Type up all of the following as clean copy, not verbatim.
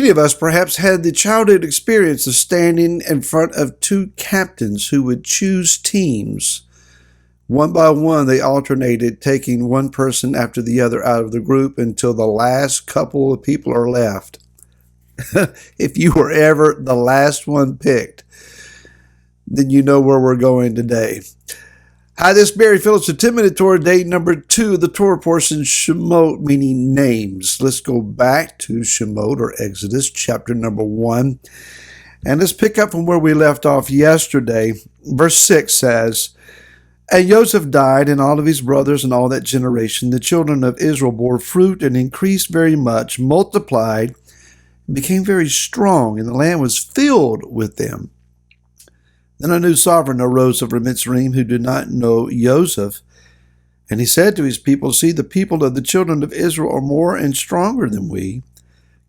Many of us perhaps had the childhood experience of standing in front of two captains who would choose teams. One by one, they alternated, taking one person after the other out of the group until the last couple of people are left. If you were ever the last one picked, then you know where we're going today. Hi, this is Barry Phillips with 10-Minute Torah, day number 2, the Torah portion, Shemot, meaning names. Let's go back to Shemot, or Exodus, chapter number 1. And let's pick up from where we left off yesterday. Verse 6 says, And Joseph died, and all of his brothers and all that generation. The children of Israel bore fruit and increased very much, multiplied, and became very strong, and the land was filled with them. Then a new sovereign arose over Mitzrayim who did not know Joseph. And he said to his people, See, the people of the children of Israel are more and stronger than we.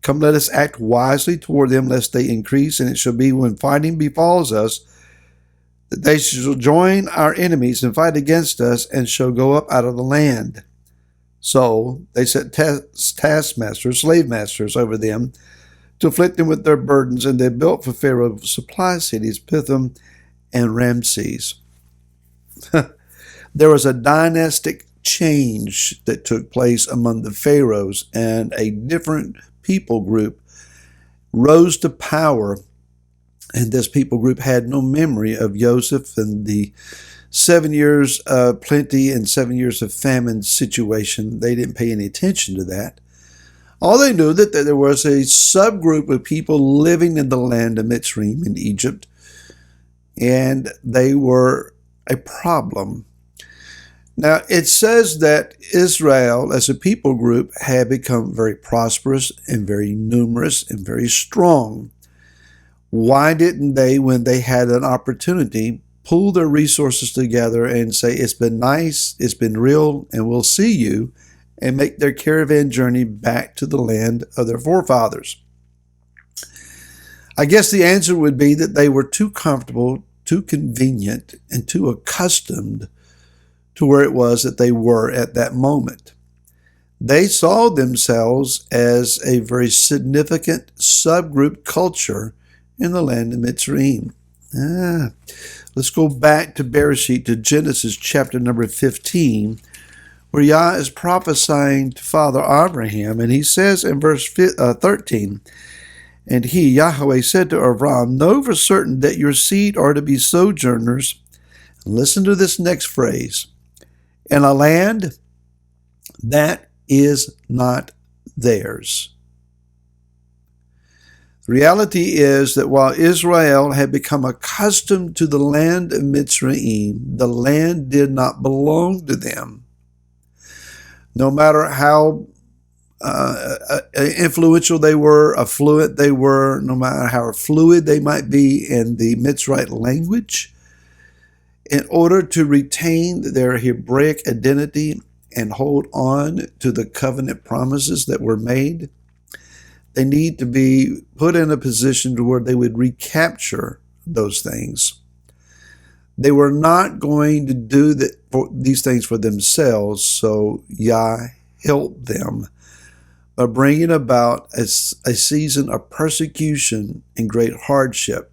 Come, let us act wisely toward them, lest they increase. And it shall be when fighting befalls us, that they shall join our enemies and fight against us, and shall go up out of the land. So they set taskmasters, slave masters over them, to afflict them with their burdens. And they built for Pharaoh supply cities, Pithom, and Ramses. There was a dynastic change that took place among the pharaohs, and a different people group rose to power, and this people group had no memory of Joseph and the 7 years of plenty and 7 years of famine situation. They didn't pay any attention to that. All they knew that there was a subgroup of people living in the land of Mitzrayim in Egypt, and they were a problem. Now, it says that Israel, as a people group, had become very prosperous and very numerous and very strong. Why didn't they, when they had an opportunity, pull their resources together and say, it's been nice, it's been real, and we'll see you, and make their caravan journey back to the land of their forefathers? I guess the answer would be that they were too comfortable, too convenient, and too accustomed to where it was that they were at that moment. They saw themselves as a very significant subgroup culture in the land of Mitzrayim. Let's go back to Bereshit, to Genesis chapter number 15, where Yah is prophesying to Father Abraham, and he says in verse 13, And he, Yahweh, said to Avram, Know for certain that your seed are to be sojourners. Listen to this next phrase. In a land that is not theirs. The reality is that while Israel had become accustomed to the land of Mitzrayim, the land did not belong to them. No matter how influential they were, affluent they were, no matter how fluid they might be in the Mitzrayite language, in order to retain their Hebraic identity and hold on to the covenant promises that were made, they need to be put in a position to where they would recapture those things. They were not going to do these things for themselves, so Yah helped them by bringing about a season of persecution and great hardship.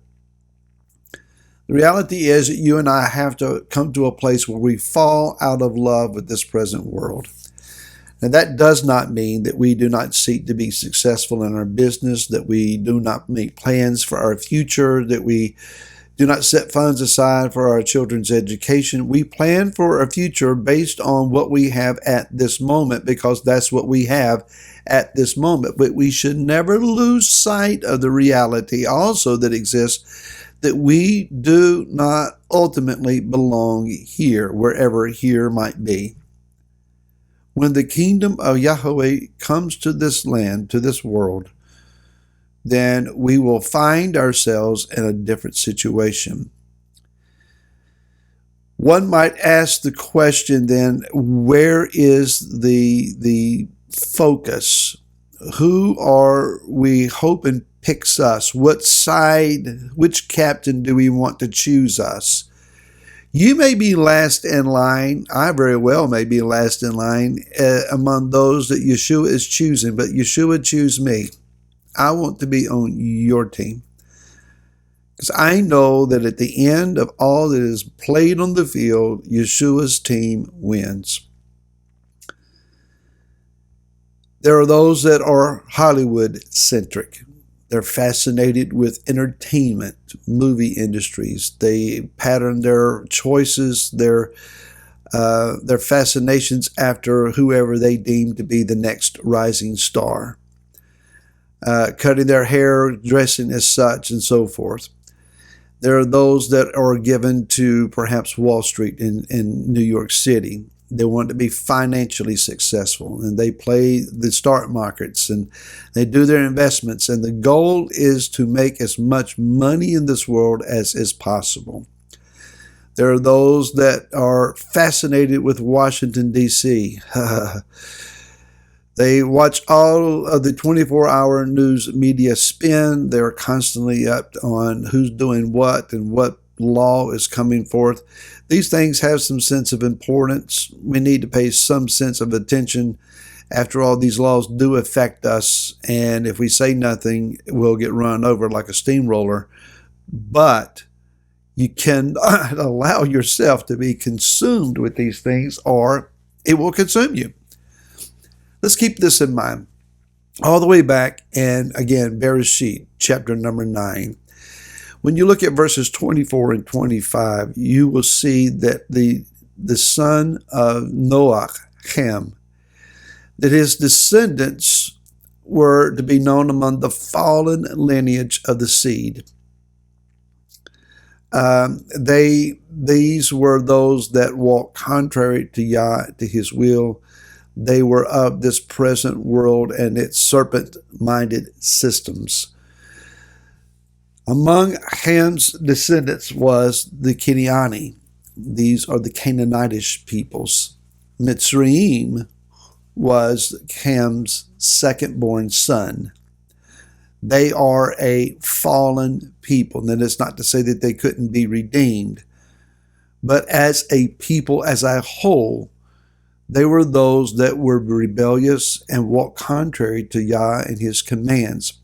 The reality is that you and I have to come to a place where we fall out of love with this present world. And that does not mean that we do not seek to be successful in our business, that we do not make plans for our future, that we do not set funds aside for our children's education. We plan for our future based on what we have at this moment, because that's what we have at this moment. But we should never lose sight of the reality also that exists, that we do not ultimately belong here, wherever here might be. When the kingdom of Yahweh comes to this land, to this world, then we will find ourselves in a different situation. One might ask the question then, where is the focus? Who are we hoping picks us? What side, which captain do we want to choose us? You may be last in line. I very well may be last in line among those that Yeshua is choosing, but Yeshua chose me. I want to be on your team. Because I know that at the end of all that is played on the field, Yeshua's team wins. There are those that are Hollywood-centric. They're fascinated with entertainment, movie industries. They pattern their choices, their fascinations after whoever they deem to be the next rising star. Cutting their hair, dressing as such, and so forth. There are those that are given to perhaps Wall Street in New York City. They want to be financially successful, and they play the stock markets, and they do their investments, and the goal is to make as much money in this world as is possible. There are those that are fascinated with Washington, D.C. They watch all of the 24-hour news media spin. They're constantly up on who's doing what and what law is coming forth. These things have some sense of importance. We need to pay some sense of attention. After all, these laws do affect us, and if we say nothing, we'll get run over like a steamroller. But you cannot allow yourself to be consumed with these things, or it will consume you. Let's keep this in mind. All the way back, and again, Bereshit, chapter number 9. When you look at verses 24 and 25, you will see that the son of Noah, Ham, that his descendants were to be known among the fallen lineage of the seed. These were those that walked contrary to Yah, to his will. They were of this present world and its serpent-minded systems. Among Ham's descendants was the Keniani. These are the Canaanitish peoples. Mitzrayim was Ham's second-born son. They are a fallen people. And it's not to say that they couldn't be redeemed. But as a people, as a whole, they were those that were rebellious and walked contrary to Yah and his commands.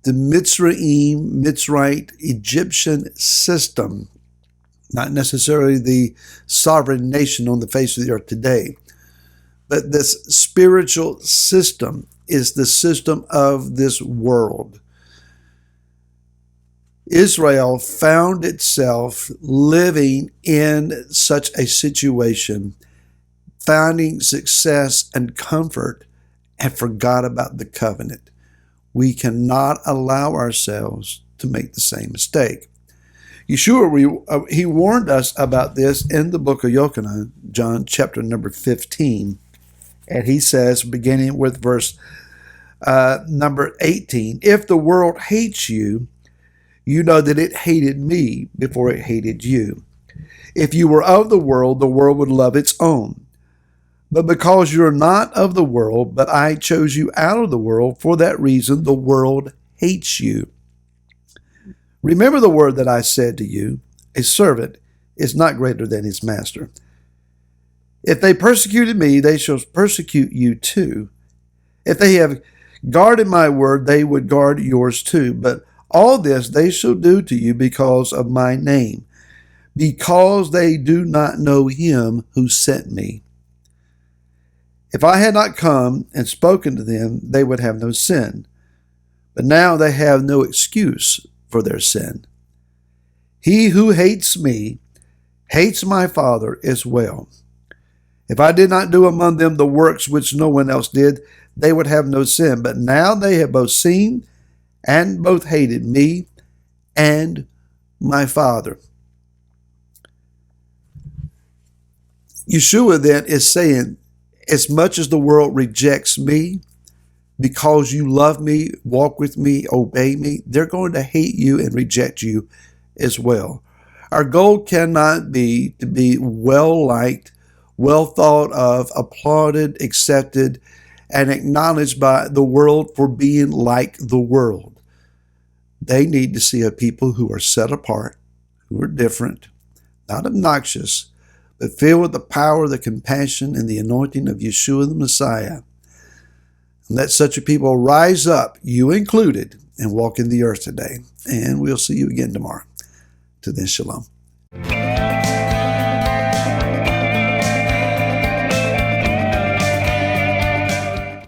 The Mitzrayite Egyptian system, not necessarily the sovereign nation on the face of the earth today, but this spiritual system is the system of this world. Israel found itself living in such a situation, finding success and comfort, and forgot about the covenant. We cannot allow ourselves to make the same mistake. Yeshua, he warned us about this in the book of Yochanan, John chapter number 15. And he says, beginning with verse number 18, if the world hates you, you know that it hated me before it hated you. If you were of the world would love its own. But because you're not of the world, but I chose you out of the world, for that reason the world hates you. Remember the word that I said to you, a servant is not greater than his master. If they persecuted me, they shall persecute you too. If they have guarded my word, they would guard yours too. But all this they shall do to you because of my name, because they do not know him who sent me. If I had not come and spoken to them, they would have no sin. But now they have no excuse for their sin. He who hates me hates my Father as well. If I did not do among them the works which no one else did, they would have no sin. But now they have both seen and both hated me and my Father. Yeshua then is saying, as much as the world rejects me, because you love me, walk with me, obey me, they're going to hate you and reject you as well. Our goal cannot be to be well-liked, well thought of, applauded, accepted, and acknowledged by the world for being like the world. They need to see a people who are set apart, who are different, not obnoxious, but filled with the power, the compassion, and the anointing of Yeshua the Messiah. Let such a people rise up, you included, and walk in the earth today. And we'll see you again tomorrow. To then, shalom.